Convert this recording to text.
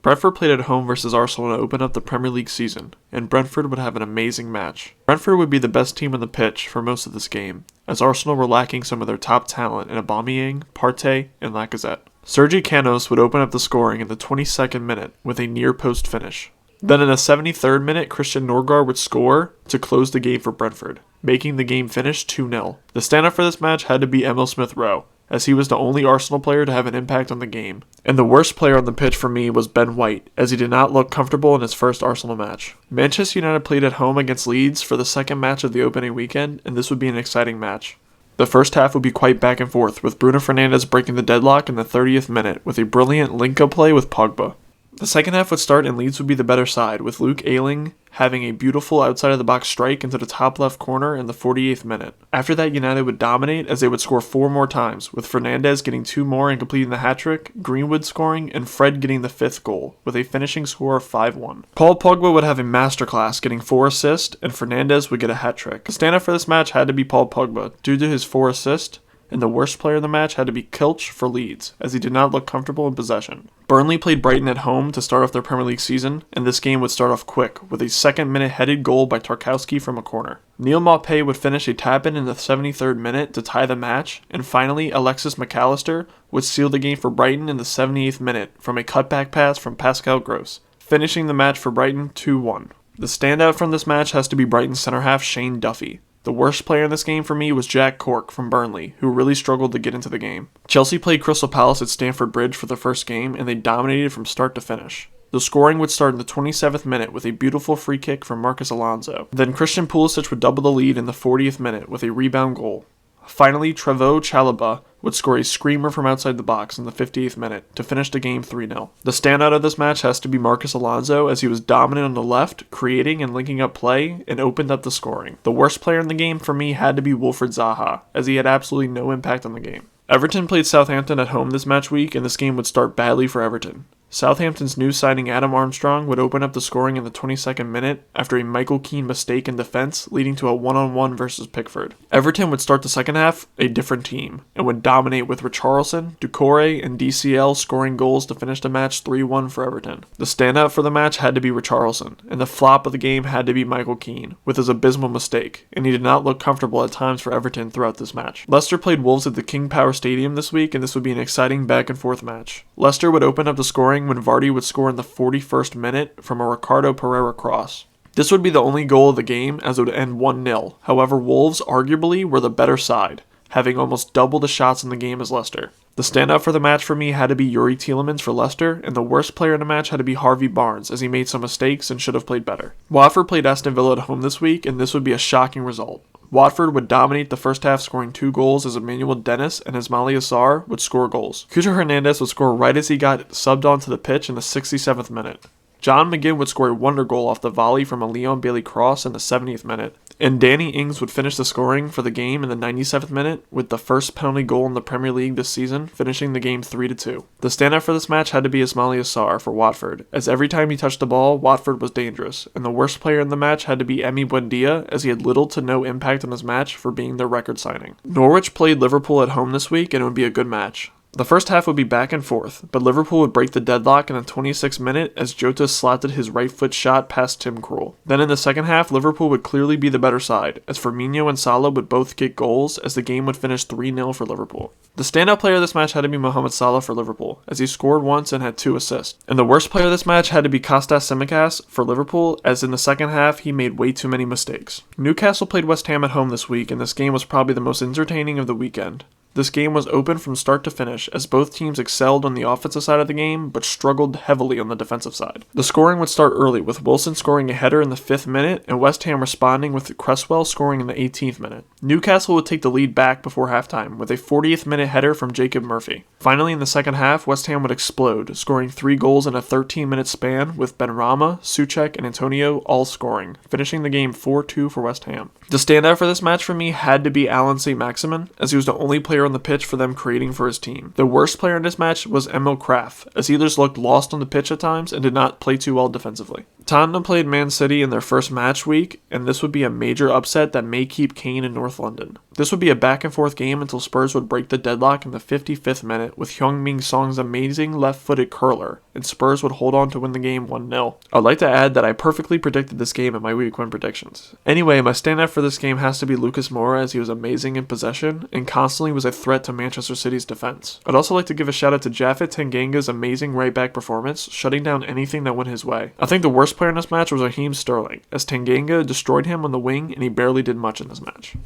Bradford played at home versus Arsenal to open up the Premier League season, and Brentford would have an amazing match. Brentford would be the best team on the pitch for most of this game, as Arsenal were lacking some of their top talent in Aubameyang, Partey, and Lacazette. Sergi Canos would open up the scoring in the 22nd minute with a near-post finish. Then in the 73rd minute, Christian Norgard would score to close the game for Brentford, making the game finish 2-0. The standout for this match had to be Emil Smith-Rowe, as he was the only Arsenal player to have an impact on the game. And the worst player on the pitch for me was Ben White, as he did not look comfortable in his first Arsenal match. Manchester United played at home against Leeds for the second match of the opening weekend, and this would be an exciting match. The first half would be quite back and forth, with Bruno Fernandes breaking the deadlock in the 30th minute with a brilliant link-up play with Pogba. The second half would start and Leeds would be the better side, with Luke Ayling having a beautiful outside-of-the-box strike into the top left corner in the 48th minute. After that, United would dominate as they would score 4 more times, with Fernandes getting 2 more and completing the hat-trick, Greenwood scoring, and Fred getting the 5th goal, with a finishing score of 5-1. Paul Pogba would have a masterclass, getting 4 assists, and Fernandes would get a hat-trick. The standout for this match had to be Paul Pogba, due to his 4 assists, and the worst player in the match had to be Kilch for Leeds, as he did not look comfortable in possession. Burnley played Brighton at home to start off their Premier League season, and this game would start off quick, with a second-minute headed goal by Tarkowski from a corner. Neil Maupay would finish a tap-in the 73rd minute to tie the match, and finally Alexis McAllister would seal the game for Brighton in the 78th minute from a cutback pass from Pascal Gross, finishing the match for Brighton 2-1. The standout from this match has to be Brighton's centre-half Shane Duffy. The worst player in this game for me was Jack Cork from Burnley, who really struggled to get into the game. Chelsea played Crystal Palace at Stamford Bridge for the first game, and they dominated from start to finish. The scoring would start in the 27th minute with a beautiful free kick from Marcus Alonso. Then Christian Pulisic would double the lead in the 40th minute with a rebound goal. Finally, Trevoh Chalobah would score a screamer from outside the box in the 58th minute to finish the game 3-0. The standout of this match has to be Marcus Alonso, as he was dominant on the left, creating and linking up play, and opened up the scoring. The worst player in the game for me had to be Wilfried Zaha, as he had absolutely no impact on the game. Everton played Southampton at home this match week, and this game would start badly for Everton. Southampton's new signing Adam Armstrong would open up the scoring in the 22nd minute after a Michael Keane mistake in defense, leading to a 1-on-1 versus Pickford. Everton would start the second half a different team, and would dominate with Richarlison, Doucouré, and DCL scoring goals to finish the match 3-1 for Everton. The standout for the match had to be Richarlison, and the flop of the game had to be Michael Keane, with his abysmal mistake, and he did not look comfortable at times for Everton throughout this match. Leicester played Wolves at the King Power Stadium this week, and this would be an exciting back and forth match. Leicester would open up the scoring when Vardy would score in the 41st minute from a Ricardo Pereira cross. This would be the only goal of the game, as it would end 1-0. However, Wolves arguably were the better side, having almost double the shots in the game as Leicester. The standout for the match for me had to be Yuri Tielemans for Leicester, and the worst player in the match had to be Harvey Barnes, as he made some mistakes and should have played better. Watford played Aston Villa at home this week, and this would be a shocking result. Watford would dominate the first half, scoring 2 goals as Emmanuel Dennis and Ismaila Sarr would score goals. Cucho Hernandez would score right as he got subbed onto the pitch in the 67th minute. John McGinn would score a wonder goal off the volley from a Leon Bailey cross in the 70th minute. And Danny Ings would finish the scoring for the game in the 97th minute with the first penalty goal in the Premier League this season, finishing the game 3-2. The standout for this match had to be Ismaila Sarr for Watford, as every time he touched the ball, Watford was dangerous, and the worst player in the match had to be Emi Buendia, as he had little to no impact on his match for being their record signing. Norwich played Liverpool at home this week, and it would be a good match. The first half would be back and forth, but Liverpool would break the deadlock in the 26th minute as Jota slotted his right foot shot past Tim Krul. Then in the second half, Liverpool would clearly be the better side, as Firmino and Salah would both get goals, as the game would finish 3-0 for Liverpool. The standout player of this match had to be Mohamed Salah for Liverpool, as he scored once and had 2 assists. And the worst player of this match had to be Kostas Tsimikas for Liverpool, as in the second half he made way too many mistakes. Newcastle played West Ham at home this week, and this game was probably the most entertaining of the weekend. This game was open from start to finish, as both teams excelled on the offensive side of the game, but struggled heavily on the defensive side. The scoring would start early, with Wilson scoring a header in the 5th minute, and West Ham responding with Cresswell scoring in the 18th minute. Newcastle would take the lead back before halftime, with a 40th minute header from Jacob Murphy. Finally, in the second half, West Ham would explode, scoring 3 goals in a 13-minute span, with Benrahma, Souček, and Antonio all scoring, finishing the game 4-2 for West Ham. The standout for this match for me had to be Alan St-Maximin, as he was the only player on the pitch for them creating for his team. The worst player in this match was Emil Kraft, as he just looked lost on the pitch at times and did not play too well defensively. Tottenham played Man City in their first match week, and this would be a major upset that may keep Kane in North London. This would be a back-and-forth game until Spurs would break the deadlock in the 55th minute with Heung-min Song's amazing left-footed curler, and Spurs would hold on to win the game 1-0. I'd like to add that I perfectly predicted this game in my week 1 predictions. Anyway, my standout for this game has to be Lucas Moura, as he was amazing in possession and constantly was a threat to Manchester City's defense. I'd also like to give a shout out to Japhet Tengenga's amazing right-back performance, shutting down anything that went his way. I think the worst player in this match was Raheem Sterling, as Tanganga destroyed him on the wing and he barely did much in this match.